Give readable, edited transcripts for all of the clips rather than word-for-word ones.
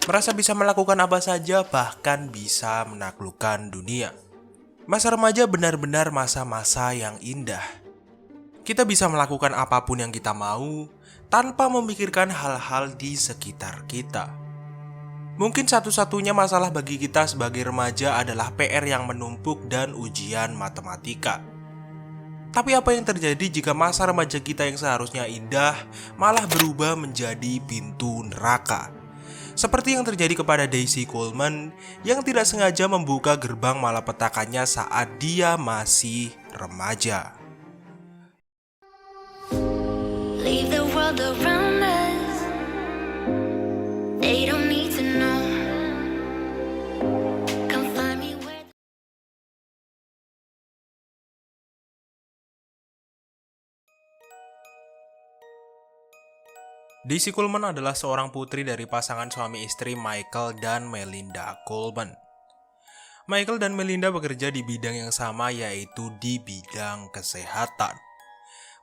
Merasa bisa melakukan apa saja, bahkan bisa menaklukkan dunia. Masa remaja benar-benar masa-masa yang indah. Kita bisa melakukan apapun yang kita mau tanpa memikirkan hal-hal di sekitar kita. Mungkin satu-satunya masalah bagi kita sebagai remaja adalah PR yang menumpuk dan ujian matematika. Tapi apa yang terjadi jika masa remaja kita yang seharusnya indah malah berubah menjadi pintu neraka? Seperti yang terjadi kepada Daisy Coleman yang tidak sengaja membuka gerbang malapetakannya saat dia masih remaja. Leave the world around us. They don't need to know. Come find me where. Daisy Coleman adalah seorang putri dari pasangan suami istri Michael dan Melinda Coleman. Michael dan Melinda bekerja di bidang yang sama, yaitu di bidang kesehatan.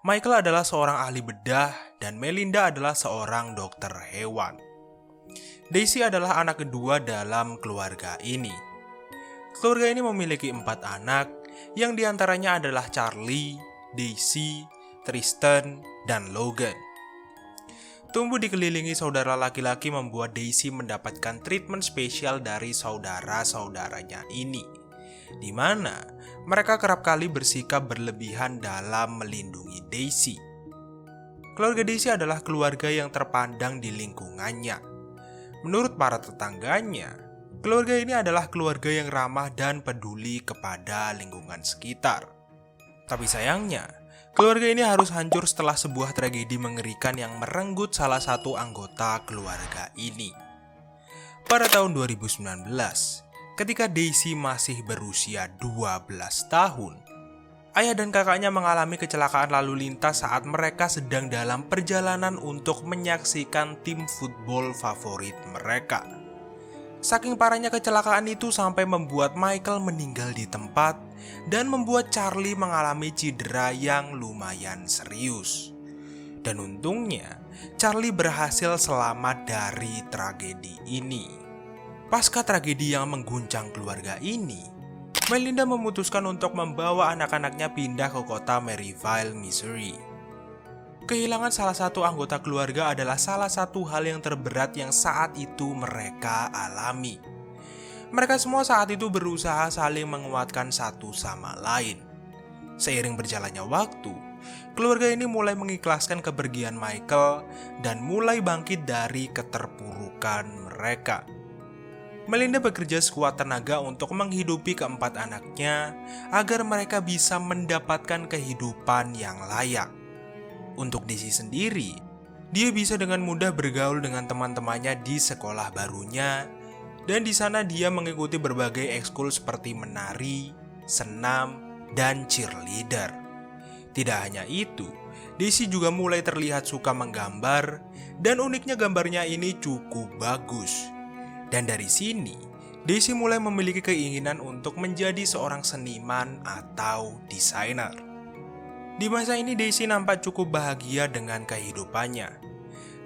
Michael adalah seorang ahli bedah dan Melinda adalah seorang dokter hewan. Daisy adalah anak kedua dalam keluarga ini. Keluarga ini memiliki 4 anak, yang diantaranya adalah Charlie, Daisy, Tristan, dan Logan. Tumbuh dikelilingi saudara laki-laki membuat Daisy mendapatkan treatment spesial dari saudara-saudaranya ini, di mana mereka kerap kali bersikap berlebihan dalam melindungi Daisy. Keluarga Daisy adalah keluarga yang terpandang di lingkungannya. Menurut para tetangganya, keluarga ini adalah keluarga yang ramah dan peduli kepada lingkungan sekitar. Tapi sayangnya, keluarga ini harus hancur setelah sebuah tragedi mengerikan yang merenggut salah satu anggota keluarga ini. Pada tahun 2019, ketika Daisy masih berusia 12 tahun, ayah dan kakaknya mengalami kecelakaan lalu lintas saat mereka sedang dalam perjalanan untuk menyaksikan tim football favorit mereka. Saking parahnya kecelakaan itu sampai membuat Michael meninggal di tempat dan membuat Charlie mengalami cedera yang lumayan serius. Dan untungnya, Charlie berhasil selamat dari tragedi ini. Pasca tragedi yang mengguncang keluarga ini, Melinda memutuskan untuk membawa anak-anaknya pindah ke kota Maryville, Missouri. Kehilangan salah satu anggota keluarga adalah salah satu hal yang terberat yang saat itu mereka alami. Mereka semua saat itu berusaha saling menguatkan satu sama lain. Seiring berjalannya waktu, keluarga ini mulai mengikhlaskan kepergian Michael dan mulai bangkit dari keterpurukan mereka. Melinda bekerja sekuat tenaga untuk menghidupi keempat anaknya agar mereka bisa mendapatkan kehidupan yang layak. Untuk Daisy sendiri, dia bisa dengan mudah bergaul dengan teman-temannya di sekolah barunya, dan di sana dia mengikuti berbagai ekskul seperti menari, senam, dan cheerleader. Tidak hanya itu, Daisy juga mulai terlihat suka menggambar, dan uniknya gambarnya ini cukup bagus. Dan dari sini, Daisy mulai memiliki keinginan untuk menjadi seorang seniman atau desainer. Di masa ini Daisy nampak cukup bahagia dengan kehidupannya.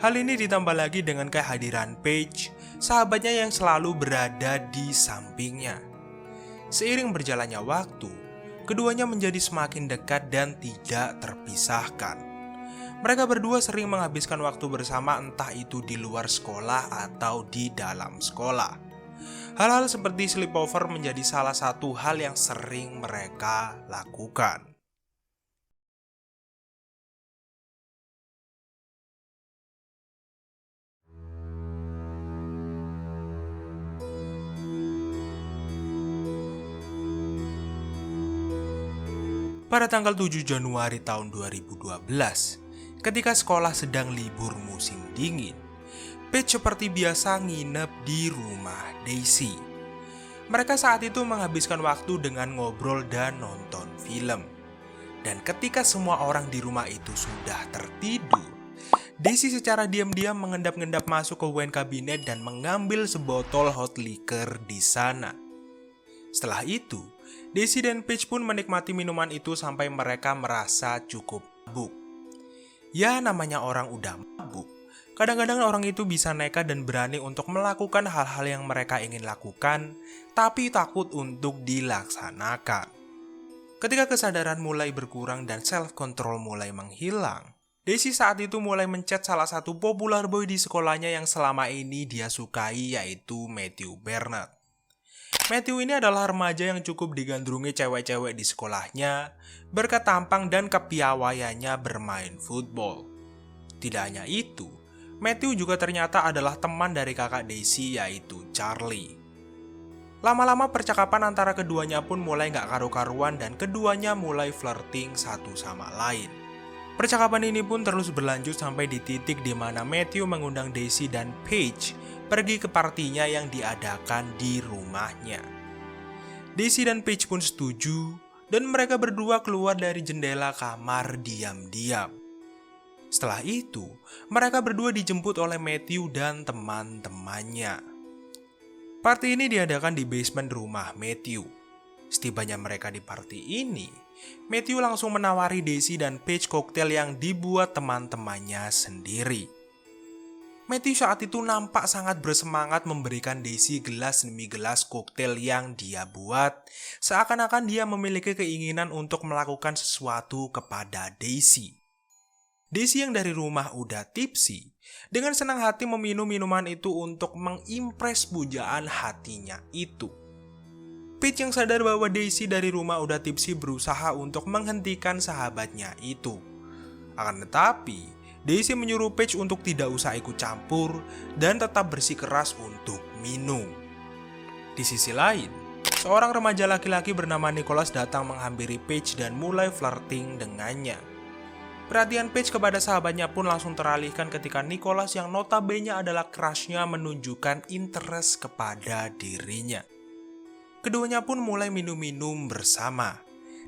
Hal ini ditambah lagi dengan kehadiran Paige, sahabatnya yang selalu berada di sampingnya. Seiring berjalannya waktu, keduanya menjadi semakin dekat dan tidak terpisahkan. Mereka berdua sering menghabiskan waktu bersama, entah itu di luar sekolah atau di dalam sekolah. Hal-hal seperti sleepover menjadi salah satu hal yang sering mereka lakukan. Pada tanggal 7 Januari tahun 2012, ketika sekolah sedang libur musim dingin, Paige seperti biasa nginep di rumah Daisy. Mereka saat itu menghabiskan waktu dengan ngobrol dan nonton film. Dan ketika semua orang di rumah itu sudah tertidur, Daisy secara diam-diam mengendap-endap masuk ke wine cabinet dan mengambil sebotol hot liquor di sana. Setelah itu, Daisy dan Paige pun menikmati minuman itu sampai mereka merasa cukup mabuk. Ya, namanya orang udah mabuk, Kadang-kadang orang itu bisa nekat dan berani untuk melakukan hal-hal yang mereka ingin lakukan, tapi takut untuk dilaksanakan. Ketika kesadaran mulai berkurang dan self-control mulai menghilang, Daisy saat itu mulai menchat salah satu popular boy di sekolahnya yang selama ini dia sukai, yaitu Matthew Bernard. Matthew ini adalah remaja yang cukup digandrungi cewek-cewek di sekolahnya berkat tampang dan kepiawaiannya bermain football. Tidak hanya itu, Matthew juga ternyata adalah teman dari kakak Daisy, yaitu Charlie. Lama-lama percakapan antara keduanya pun mulai gak karu-karuan dan keduanya mulai flirting satu sama lain. Percakapan ini pun terus berlanjut sampai di titik di mana Matthew mengundang Daisy dan Paige pergi ke partinya yang diadakan di rumahnya. Daisy dan Paige pun setuju dan mereka berdua keluar dari jendela kamar diam-diam. Setelah itu, mereka berdua dijemput oleh Matthew dan teman-temannya. Party ini diadakan di basement rumah Matthew. Setibanya mereka di party ini, Matthew langsung menawari Daisy dan Paige koktail yang dibuat teman-temannya sendiri. Matthew saat itu nampak sangat bersemangat memberikan Daisy gelas demi gelas koktail yang dia buat, seakan-akan dia memiliki keinginan untuk melakukan sesuatu kepada Daisy. Daisy yang dari rumah udah tipsy, dengan senang hati meminum minuman itu untuk mengimpress pujaan hatinya itu. Paige yang sadar bahwa Daisy dari rumah udah tipsy berusaha untuk menghentikan sahabatnya itu. Akan tetapi, Daisy menyuruh Paige untuk tidak usah ikut campur dan tetap bersikeras untuk minum. Di sisi lain, seorang remaja laki-laki bernama Nicholas datang menghampiri Paige dan mulai flirting dengannya. Perhatian Paige kepada sahabatnya pun langsung teralihkan ketika Nicholas yang notabene adalah crush-nya menunjukkan interest kepada dirinya. Keduanya pun mulai minum-minum bersama.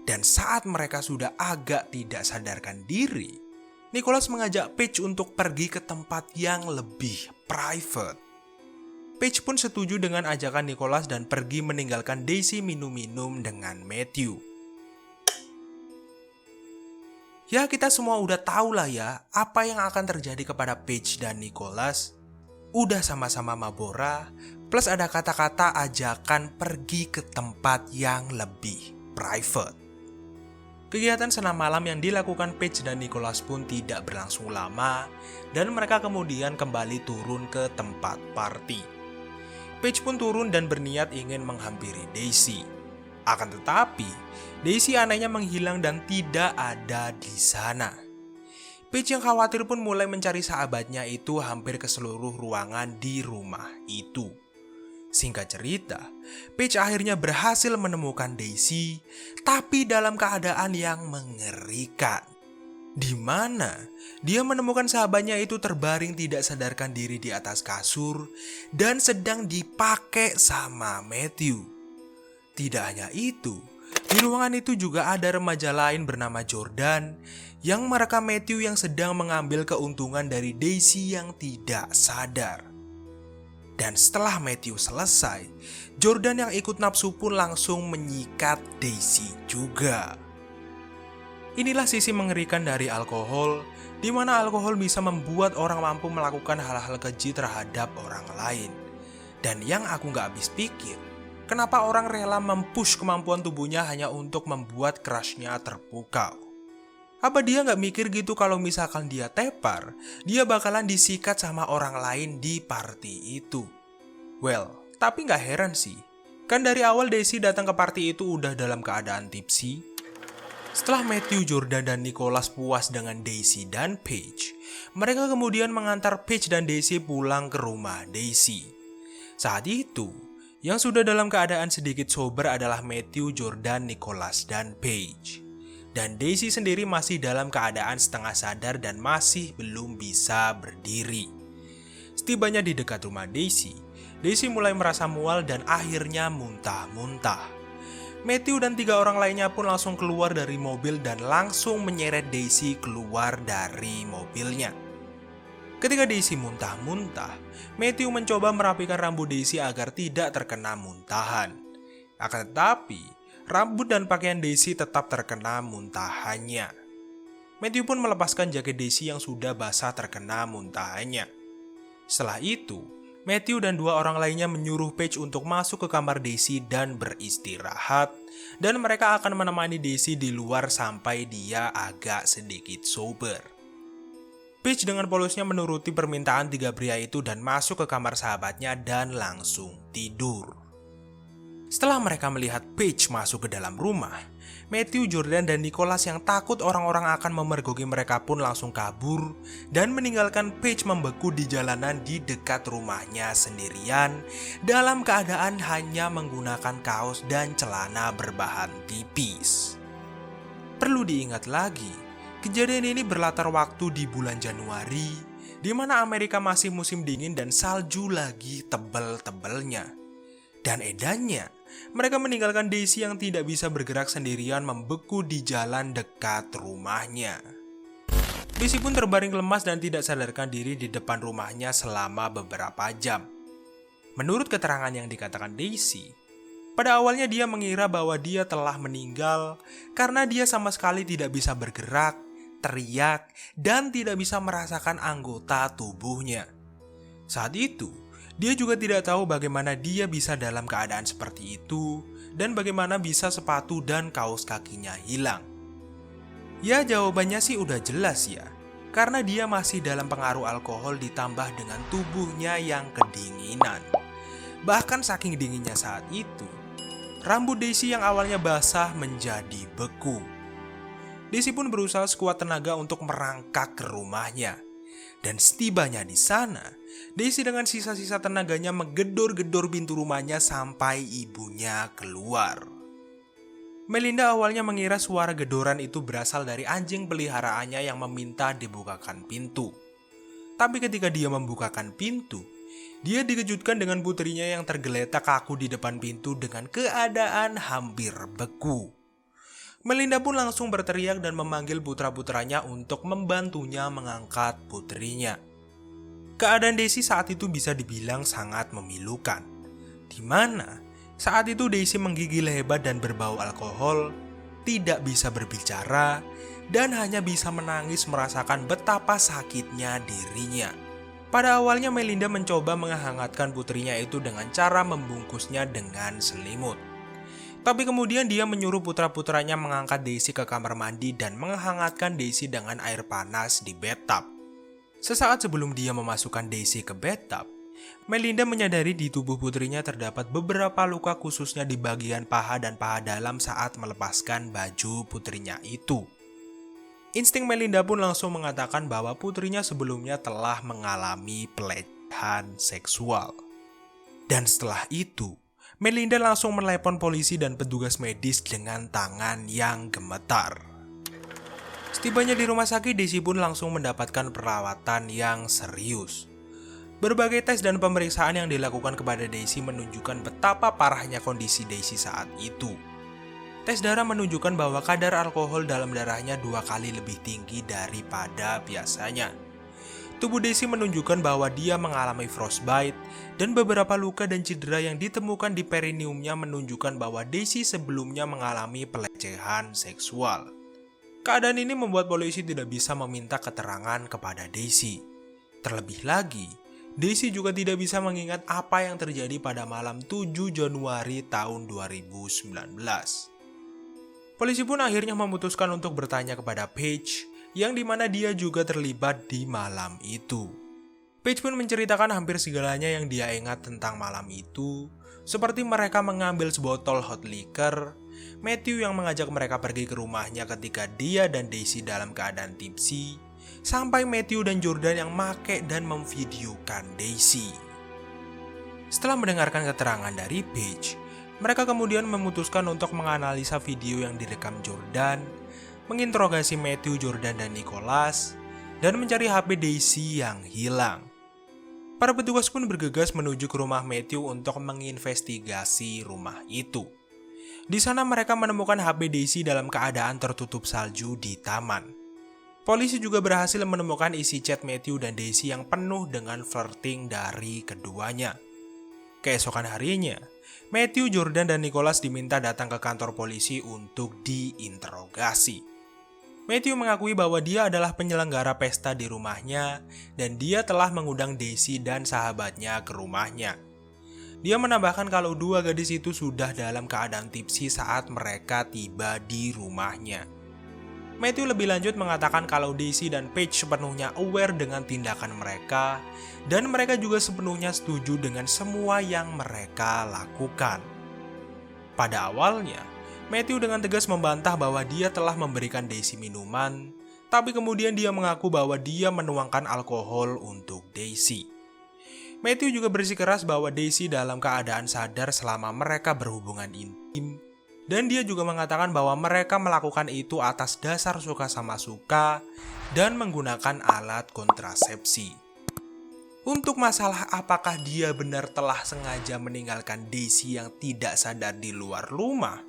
Dan saat mereka sudah agak tidak sadarkan diri, Nicholas mengajak Paige untuk pergi ke tempat yang lebih private. Paige pun setuju dengan ajakan Nicholas dan pergi meninggalkan Daisy minum-minum dengan Matthew. Ya, kita semua udah tahu lah ya apa yang akan terjadi kepada Paige dan Nicholas. Udah sama-sama mabora, plus ada kata-kata ajakan pergi ke tempat yang lebih private. Kegiatan senam malam yang dilakukan Paige dan Nicholas pun tidak berlangsung lama, dan mereka kemudian kembali turun ke tempat party. Paige pun turun dan berniat ingin menghampiri Daisy. Akan tetapi, Daisy anehnya menghilang dan tidak ada di sana. Paige yang khawatir pun mulai mencari sahabatnya itu hampir ke seluruh ruangan di rumah itu. Singkat cerita, Paige akhirnya berhasil menemukan Daisy, tapi dalam keadaan yang mengerikan. Di mana dia menemukan sahabatnya itu terbaring tidak sadarkan diri di atas kasur dan sedang dipakai sama Matthew. Tidak hanya itu, di ruangan itu juga ada remaja lain bernama Jordan yang merekam Matthew yang sedang mengambil keuntungan dari Daisy yang tidak sadar. Dan setelah Matthew selesai, Jordan yang ikut nafsu pun langsung menyikat Daisy juga. Inilah sisi mengerikan dari alkohol, di mana alkohol bisa membuat orang mampu melakukan hal-hal keji terhadap orang lain. Dan yang aku gak habis pikir, kenapa orang rela mempush kemampuan tubuhnya hanya untuk membuat crush-nya terpukau? Apa dia gak mikir gitu kalau misalkan dia tepar, dia bakalan disikat sama orang lain di party itu? Well, tapi gak heran sih. Kan dari awal Daisy datang ke party itu udah dalam keadaan tipsy. Setelah Matthew, Jordan, dan Nicholas puas dengan Daisy dan Paige, mereka kemudian mengantar Paige dan Daisy pulang ke rumah Daisy. Saat itu, yang sudah dalam keadaan sedikit sober adalah Matthew, Jordan, Nicholas, dan Paige. Dan Daisy sendiri masih dalam keadaan setengah sadar dan masih belum bisa berdiri. Setibanya di dekat rumah Daisy, Daisy mulai merasa mual dan akhirnya muntah-muntah. Matthew dan 3 orang lainnya pun langsung keluar dari mobil dan langsung menyeret Daisy keluar dari mobilnya. Ketika Daisy muntah-muntah, Matthew mencoba merapikan rambut Daisy agar tidak terkena muntahan. Akan tetapi, rambut dan pakaian Daisy tetap terkena muntahannya. Matthew pun melepaskan jaket Daisy yang sudah basah terkena muntahannya. Setelah itu, Matthew dan 2 orang lainnya menyuruh Paige untuk masuk ke kamar Daisy dan beristirahat, dan mereka akan menemani Daisy di luar sampai dia agak sedikit sober. Paige dengan polosnya menuruti permintaan 3 pria itu dan masuk ke kamar sahabatnya dan langsung tidur. Setelah mereka melihat Paige masuk ke dalam rumah, Matthew, Jordan, dan Nicholas yang takut orang-orang akan memergoki mereka pun langsung kabur dan meninggalkan Paige membeku di jalanan di dekat rumahnya sendirian dalam keadaan hanya menggunakan kaos dan celana berbahan tipis. Perlu diingat lagi, kejadian ini berlatar waktu di bulan Januari, di mana Amerika masih musim dingin dan salju lagi tebel-tebelnya. Dan edannya, mereka meninggalkan Daisy yang tidak bisa bergerak sendirian membeku di jalan dekat rumahnya. Daisy pun terbaring lemas dan tidak sadarkan diri di depan rumahnya selama beberapa jam. Menurut keterangan yang dikatakan Daisy, pada awalnya dia mengira bahwa dia telah meninggal karena dia sama sekali tidak bisa bergerak, teriak, dan tidak bisa merasakan anggota tubuhnya. Saat itu, dia juga tidak tahu bagaimana dia bisa dalam keadaan seperti itu dan bagaimana bisa sepatu dan kaos kakinya hilang. Ya, jawabannya sih udah jelas ya, karena dia masih dalam pengaruh alkohol ditambah dengan tubuhnya yang kedinginan. Bahkan saking dinginnya saat itu, rambut Daisy yang awalnya basah menjadi beku. Daisy pun berusaha sekuat tenaga untuk merangkak ke rumahnya. Dan setibanya di sana, Daisy dengan sisa-sisa tenaganya menggedor-gedor pintu rumahnya sampai ibunya keluar. Melinda awalnya mengira suara gedoran itu berasal dari anjing peliharaannya yang meminta dibukakan pintu. Tapi ketika dia membukakan pintu, dia dikejutkan dengan putrinya yang tergeletak kaku di depan pintu dengan keadaan hampir beku. Melinda pun langsung berteriak dan memanggil putra-putranya untuk membantunya mengangkat putrinya. Keadaan Daisy saat itu bisa dibilang sangat memilukan, di mana saat itu Daisy menggigil hebat dan berbau alkohol, tidak bisa berbicara, dan hanya bisa menangis merasakan betapa sakitnya dirinya. Pada awalnya Melinda mencoba menghangatkan putrinya itu dengan cara membungkusnya dengan selimut. Tapi kemudian dia menyuruh putra-putranya mengangkat Daisy ke kamar mandi dan menghangatkan Daisy dengan air panas di bathtub. Sesaat sebelum dia memasukkan Daisy ke bathtub, Melinda menyadari di tubuh putrinya terdapat beberapa luka khususnya di bagian paha dan paha dalam saat melepaskan baju putrinya itu. Insting Melinda pun langsung mengatakan bahwa putrinya sebelumnya telah mengalami pelecehan seksual. Dan setelah itu, Melinda langsung menelepon polisi dan petugas medis dengan tangan yang gemetar. Setibanya di rumah sakit, Daisy pun langsung mendapatkan perawatan yang serius. Berbagai tes dan pemeriksaan yang dilakukan kepada Daisy menunjukkan betapa parahnya kondisi Daisy saat itu. Tes darah menunjukkan bahwa kadar alkohol dalam darahnya 2 kali lebih tinggi daripada biasanya. Tubuh Daisy menunjukkan bahwa dia mengalami frostbite dan beberapa luka dan cedera yang ditemukan di perineumnya menunjukkan bahwa Daisy sebelumnya mengalami pelecehan seksual. Keadaan ini membuat polisi tidak bisa meminta keterangan kepada Daisy. Terlebih lagi, Daisy juga tidak bisa mengingat apa yang terjadi pada malam 7 Januari tahun 2019. Polisi pun akhirnya memutuskan untuk bertanya kepada Paige, yang dimana dia juga terlibat di malam itu. Paige pun menceritakan hampir segalanya yang dia ingat tentang malam itu, seperti mereka mengambil sebotol hot liquor, Matthew yang mengajak mereka pergi ke rumahnya ketika dia dan Daisy dalam keadaan tipsi, sampai Matthew dan Jordan yang make dan memvideokan Daisy. Setelah mendengarkan keterangan dari Paige, mereka kemudian memutuskan untuk menganalisa video yang direkam Jordan, menginterogasi Matthew, Jordan, dan Nicholas, dan mencari HP Daisy yang hilang. Para petugas pun bergegas menuju ke rumah Matthew untuk menginvestigasi rumah itu. Di sana mereka menemukan HP Daisy dalam keadaan tertutup salju di taman. Polisi juga berhasil menemukan isi chat Matthew dan Daisy yang penuh dengan flirting dari keduanya. Keesokan harinya, Matthew, Jordan, dan Nicholas diminta datang ke kantor polisi untuk diinterogasi. Matthew mengakui bahwa dia adalah penyelenggara pesta di rumahnya dan dia telah mengundang Daisy dan sahabatnya ke rumahnya. Dia menambahkan kalau dua gadis itu sudah dalam keadaan tipsi saat mereka tiba di rumahnya. Matthew lebih lanjut mengatakan kalau Daisy dan Paige sepenuhnya aware dengan tindakan mereka dan mereka juga sepenuhnya setuju dengan semua yang mereka lakukan. Pada awalnya, Matthew dengan tegas membantah bahwa dia telah memberikan Daisy minuman, tapi kemudian dia mengaku bahwa dia menuangkan alkohol untuk Daisy. Matthew juga bersikeras bahwa Daisy dalam keadaan sadar selama mereka berhubungan intim, dan dia juga mengatakan bahwa mereka melakukan itu atas dasar suka sama suka dan menggunakan alat kontrasepsi. Untuk masalah apakah dia benar telah sengaja meninggalkan Daisy yang tidak sadar di luar rumah,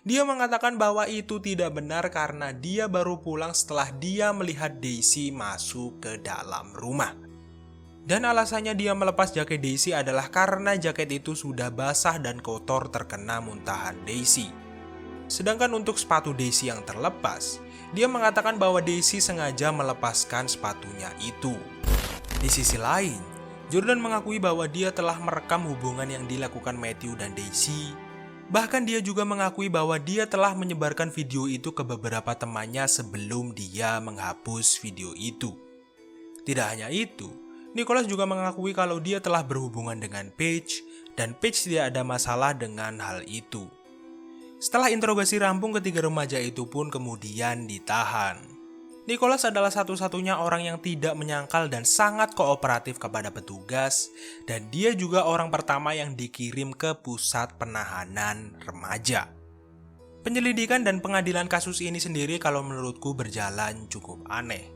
dia mengatakan bahwa itu tidak benar karena dia baru pulang setelah dia melihat Daisy masuk ke dalam rumah. Dan alasannya dia melepas jaket Daisy adalah karena jaket itu sudah basah dan kotor terkena muntahan Daisy. Sedangkan untuk sepatu Daisy yang terlepas, dia mengatakan bahwa Daisy sengaja melepaskan sepatunya itu. Di sisi lain, Jordan mengakui bahwa dia telah merekam hubungan yang dilakukan Matthew dan Daisy. Bahkan dia juga mengakui bahwa dia telah menyebarkan video itu ke beberapa temannya sebelum dia menghapus video itu. Tidak hanya itu, Nicholas juga mengakui kalau dia telah berhubungan dengan Paige dan Paige tidak ada masalah dengan hal itu. Setelah interogasi rampung, ketiga remaja itu pun kemudian ditahan. Nicholas adalah satu-satunya orang yang tidak menyangkal dan sangat kooperatif kepada petugas, dan dia juga orang pertama yang dikirim ke pusat penahanan remaja. Penyelidikan dan pengadilan kasus ini sendiri kalau menurutku berjalan cukup aneh,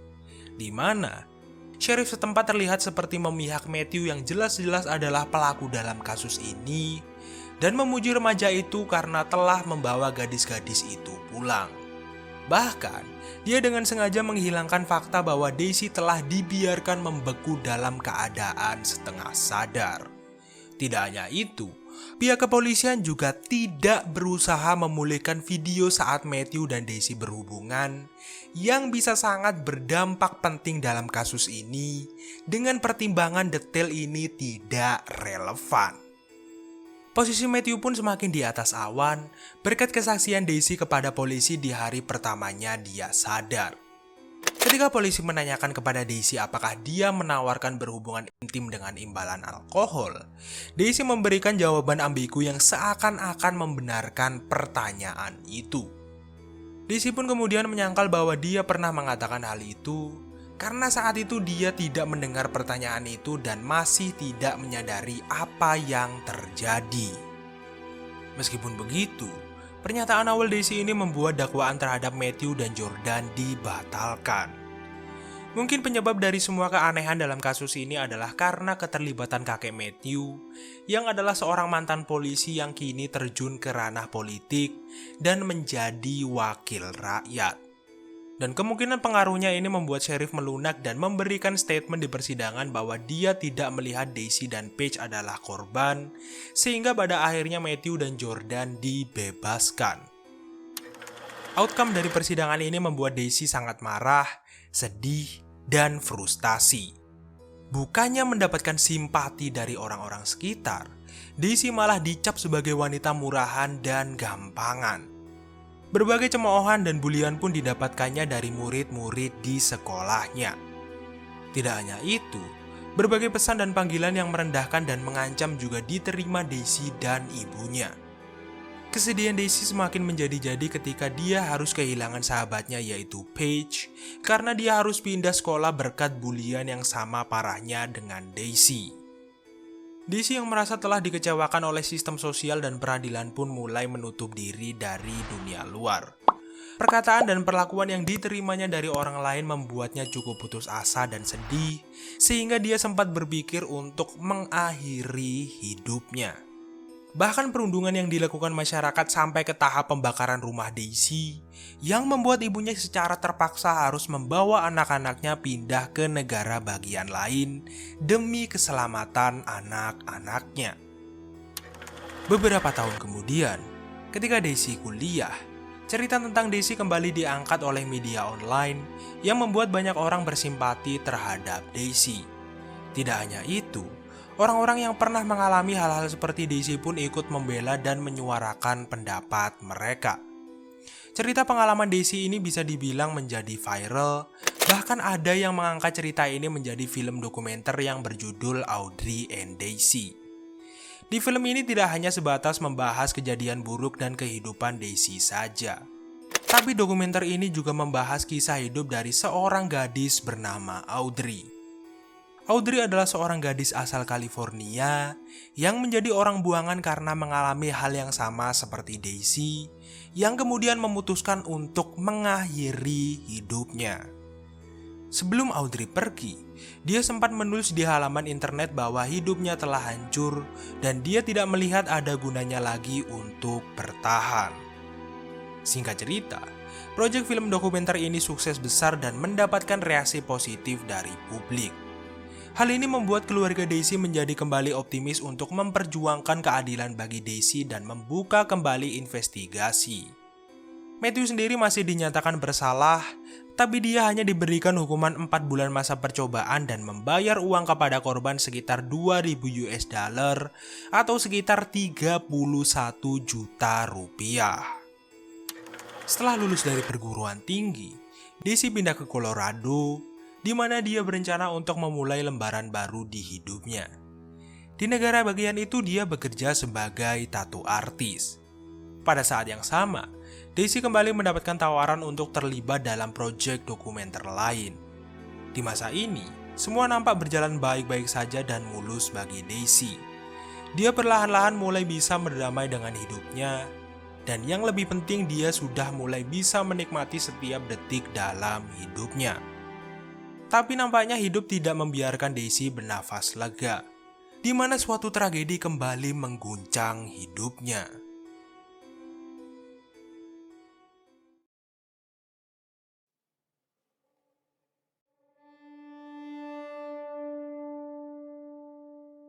di mana sheriff setempat terlihat seperti memihak Matthew yang jelas-jelas adalah pelaku dalam kasus ini, dan memuji remaja itu karena telah membawa gadis-gadis itu pulang. Bahkan, dia dengan sengaja menghilangkan fakta bahwa Daisy telah dibiarkan membeku dalam keadaan setengah sadar. Tidak hanya itu, pihak kepolisian juga tidak berusaha memulihkan video saat Matthew dan Daisy berhubungan yang bisa sangat berdampak penting dalam kasus ini dengan pertimbangan detail ini tidak relevan. Posisi Matthew pun semakin di atas awan berkat kesaksian Daisy kepada polisi di hari pertamanya dia sadar. Ketika polisi menanyakan kepada Daisy apakah dia menawarkan berhubungan intim dengan imbalan alkohol, Daisy memberikan jawaban ambigu yang seakan-akan membenarkan pertanyaan itu. Daisy pun kemudian menyangkal bahwa dia pernah mengatakan hal itu, karena saat itu dia tidak mendengar pertanyaan itu dan masih tidak menyadari apa yang terjadi. Meskipun begitu, pernyataan awal Daisy ini membuat dakwaan terhadap Matthew dan Jordan dibatalkan. Mungkin penyebab dari semua keanehan dalam kasus ini adalah karena keterlibatan kakek Matthew, yang adalah seorang mantan polisi yang kini terjun ke ranah politik dan menjadi wakil rakyat. Dan kemungkinan pengaruhnya ini membuat sheriff melunak dan memberikan statement di persidangan bahwa dia tidak melihat Daisy dan Paige adalah korban, sehingga pada akhirnya Matthew dan Jordan dibebaskan. Outcome dari persidangan ini membuat Daisy sangat marah, sedih, dan frustasi. Bukannya mendapatkan simpati dari orang-orang sekitar, Daisy malah dicap sebagai wanita murahan dan gampangan. Berbagai cemoohan dan bulian pun didapatkannya dari murid-murid di sekolahnya. Tidak hanya itu, berbagai pesan dan panggilan yang merendahkan dan mengancam juga diterima Daisy dan ibunya. Kesedihan Daisy semakin menjadi-jadi ketika dia harus kehilangan sahabatnya yaitu Paige, karena dia harus pindah sekolah berkat bulian yang sama parahnya dengan Daisy. Daisy yang merasa telah dikecewakan oleh sistem sosial dan peradilan pun mulai menutup diri dari dunia luar. Perkataan dan perlakuan yang diterimanya dari orang lain membuatnya cukup putus asa dan sedih, sehingga dia sempat berpikir untuk mengakhiri hidupnya. Bahkan perundungan yang dilakukan masyarakat sampai ke tahap pembakaran rumah Daisy, yang membuat ibunya secara terpaksa harus membawa anak-anaknya pindah ke negara bagian lain demi keselamatan anak-anaknya. Beberapa tahun kemudian, ketika Daisy kuliah, Cerita tentang Daisy kembali diangkat oleh media online yang membuat banyak orang bersimpati terhadap Daisy. Tidak hanya itu, orang-orang yang pernah mengalami hal-hal seperti Daisy pun ikut membela dan menyuarakan pendapat mereka. Cerita pengalaman Daisy ini bisa dibilang menjadi viral, bahkan ada yang mengangkat cerita ini menjadi film dokumenter yang berjudul Audrey and Daisy. Di film ini tidak hanya sebatas membahas kejadian buruk dan kehidupan Daisy saja, tapi dokumenter ini juga membahas kisah hidup dari seorang gadis bernama Audrey. Audrey adalah seorang gadis asal California yang menjadi orang buangan karena mengalami hal yang sama seperti Daisy, yang kemudian memutuskan untuk mengakhiri hidupnya. Sebelum Audrey pergi, dia sempat menulis di halaman internet bahwa hidupnya telah hancur dan dia tidak melihat ada gunanya lagi untuk bertahan. Singkat cerita, proyek film dokumenter ini sukses besar dan mendapatkan reaksi positif dari publik. Hal ini membuat keluarga Daisy menjadi kembali optimis untuk memperjuangkan keadilan bagi Daisy dan membuka kembali investigasi. Matthew sendiri masih dinyatakan bersalah, tapi dia hanya diberikan hukuman 4 bulan masa percobaan dan membayar uang kepada korban sekitar 2.000 US dollar atau sekitar 31 juta rupiah. Setelah lulus dari perguruan tinggi, Daisy pindah ke Colorado, di mana dia berencana untuk memulai lembaran baru di hidupnya. Di negara bagian itu dia bekerja sebagai tattoo artist. Pada saat yang sama, Daisy kembali mendapatkan tawaran untuk terlibat dalam proyek dokumenter lain. Di masa ini, semua nampak berjalan baik-baik saja dan mulus bagi Daisy. Dia perlahan-lahan mulai bisa berdamai dengan hidupnya, dan yang lebih penting dia sudah mulai bisa menikmati setiap detik dalam hidupnya. Tapi nampaknya hidup tidak membiarkan Daisy bernafas lega, di mana suatu tragedi kembali mengguncang hidupnya.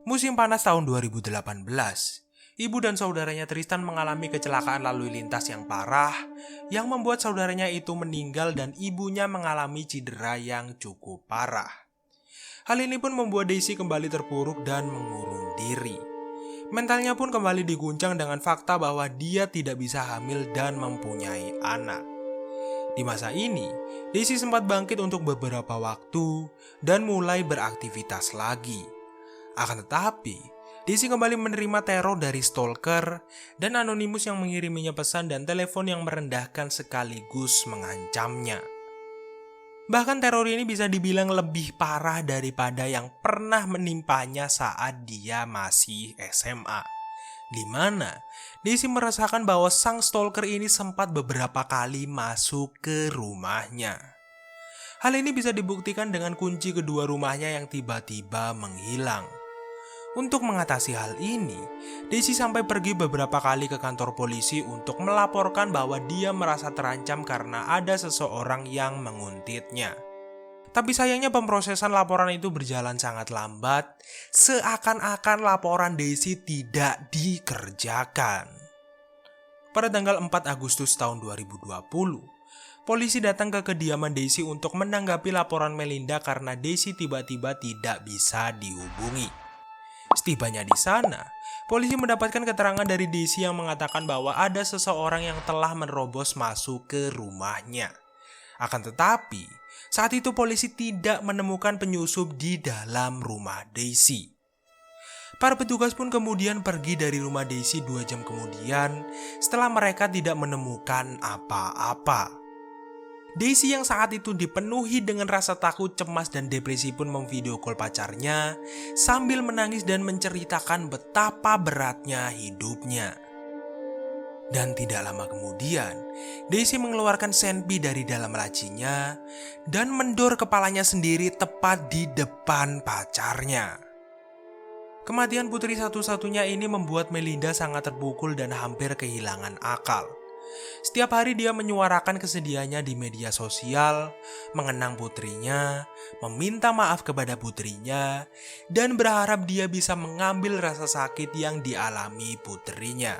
Musim panas tahun 2018, ibu dan saudaranya Tristan mengalami kecelakaan lalu lintas yang parah yang membuat saudaranya itu meninggal dan ibunya mengalami cedera yang cukup parah. Hal ini pun membuat Daisy kembali terpuruk dan mengurung diri. Mentalnya pun kembali diguncang dengan fakta bahwa dia tidak bisa hamil dan mempunyai anak. Di masa ini, Daisy sempat bangkit untuk beberapa waktu dan mulai beraktivitas lagi. Akan tetapi, Daisy kembali menerima teror dari stalker dan anonimus yang mengiriminya pesan dan telepon yang merendahkan sekaligus mengancamnya. Bahkan teror ini bisa dibilang lebih parah daripada yang pernah menimpanya saat dia masih SMA. Di mana Daisy merasakan bahwa sang stalker ini sempat beberapa kali masuk ke rumahnya. Hal ini bisa dibuktikan dengan kunci kedua rumahnya yang tiba-tiba menghilang. Untuk mengatasi hal ini, Daisy sampai pergi beberapa kali ke kantor polisi untuk melaporkan bahwa dia merasa terancam karena ada seseorang yang menguntitnya. Tapi sayangnya pemrosesan laporan itu berjalan sangat lambat, seakan-akan laporan Daisy tidak dikerjakan. Pada tanggal 4 Agustus tahun 2020, polisi datang ke kediaman Daisy untuk menanggapi laporan Melinda karena Daisy tiba-tiba tidak bisa dihubungi. Setibanya di sana, polisi mendapatkan keterangan dari Daisy yang mengatakan bahwa ada seseorang yang telah menerobos masuk ke rumahnya. Akan tetapi, saat itu polisi tidak menemukan penyusup di dalam rumah Daisy. Para petugas pun kemudian pergi dari rumah Daisy 2 jam kemudian setelah mereka tidak menemukan apa-apa. Daisy yang saat itu dipenuhi dengan rasa takut, cemas, dan depresi pun memvideo call pacarnya sambil menangis dan menceritakan betapa beratnya hidupnya. Dan tidak lama kemudian, Daisy mengeluarkan senpi dari dalam lacinya dan mendor kepalanya sendiri tepat di depan pacarnya. Kematian putri satu-satunya ini membuat Melinda sangat terpukul dan hampir kehilangan akal. Setiap hari dia menyuarakan kesedihannya di media sosial, mengenang putrinya, meminta maaf kepada putrinya, dan berharap dia bisa mengambil rasa sakit yang dialami putrinya.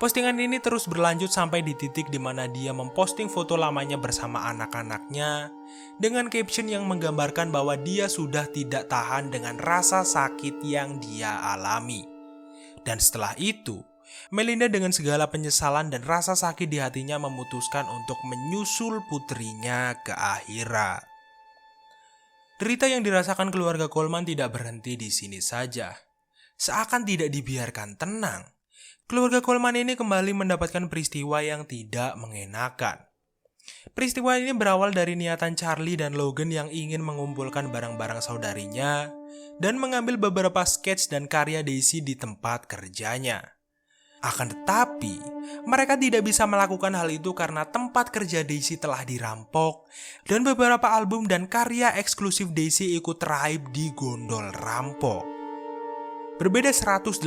Postingan ini terus berlanjut sampai di titik di mana dia memposting foto lamanya bersama anak-anaknya dengan caption yang menggambarkan bahwa dia sudah tidak tahan dengan rasa sakit yang dia alami. Dan setelah itu, Melinda dengan segala penyesalan dan rasa sakit di hatinya memutuskan untuk menyusul putrinya ke akhirat. Derita yang dirasakan keluarga Coleman tidak berhenti di sini saja. Seakan tidak dibiarkan tenang, keluarga Coleman ini kembali mendapatkan peristiwa yang tidak mengenakan. Peristiwa ini berawal dari niatan Charlie dan Logan yang ingin mengumpulkan barang-barang saudarinya dan mengambil beberapa sketch dan karya Daisy di tempat kerjanya. Akan tetapi, mereka tidak bisa melakukan hal itu karena tempat kerja Daisy telah dirampok dan beberapa album dan karya eksklusif Daisy ikut raib di gondol rampok. Berbeda 180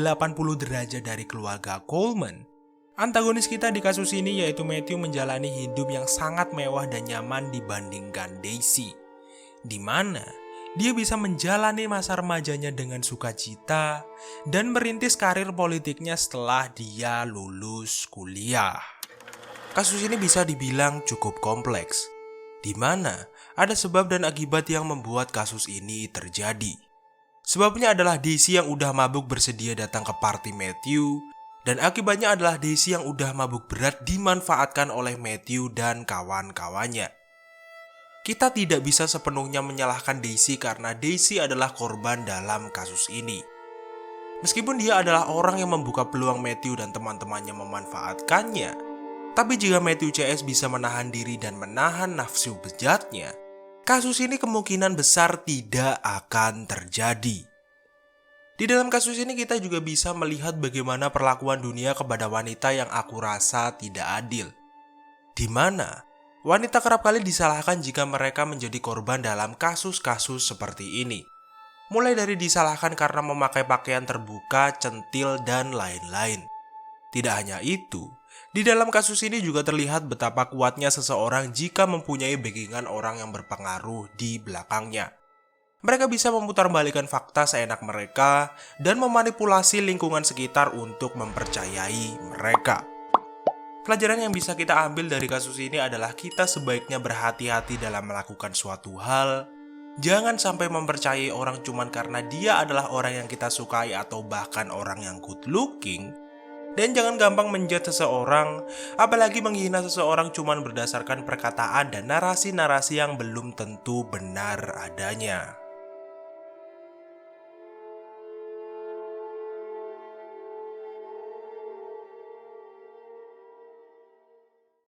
derajat dari keluarga Coleman, antagonis kita di kasus ini yaitu Matthew menjalani hidup yang sangat mewah dan nyaman dibandingkan Daisy, di mana dia bisa menjalani masa remajanya dengan sukacita dan merintis karir politiknya setelah dia lulus kuliah. Kasus ini bisa dibilang cukup kompleks, di mana ada sebab dan akibat yang membuat kasus ini terjadi. Sebabnya adalah Daisy yang udah mabuk bersedia datang ke party Matthew, dan akibatnya adalah Daisy yang udah mabuk berat dimanfaatkan oleh Matthew dan kawan-kawannya. Kita tidak bisa sepenuhnya menyalahkan Daisy karena Daisy adalah korban dalam kasus ini. Meskipun dia adalah orang yang membuka peluang Matthew dan teman-temannya memanfaatkannya, tapi jika Matthew CS bisa menahan diri dan menahan nafsu bejatnya, kasus ini kemungkinan besar tidak akan terjadi. Di dalam kasus ini kita juga bisa melihat bagaimana perlakuan dunia kepada wanita yang aku rasa tidak adil, di mana wanita kerap kali disalahkan jika mereka menjadi korban dalam kasus-kasus seperti ini. Mulai dari disalahkan karena memakai pakaian terbuka, centil, dan lain-lain. Tidak hanya itu, di dalam kasus ini juga terlihat betapa kuatnya seseorang jika mempunyai backingan orang yang berpengaruh di belakangnya. Mereka bisa memutarbalikkan fakta seenak mereka dan memanipulasi lingkungan sekitar untuk mempercayai mereka. Pelajaran yang bisa kita ambil dari kasus ini adalah kita sebaiknya berhati-hati dalam melakukan suatu hal. Jangan sampai mempercayai orang cuma karena dia adalah orang yang kita sukai atau bahkan orang yang good looking. Dan jangan gampang menjudge seseorang, apalagi menghina seseorang cuma berdasarkan perkataan dan narasi-narasi yang belum tentu benar adanya.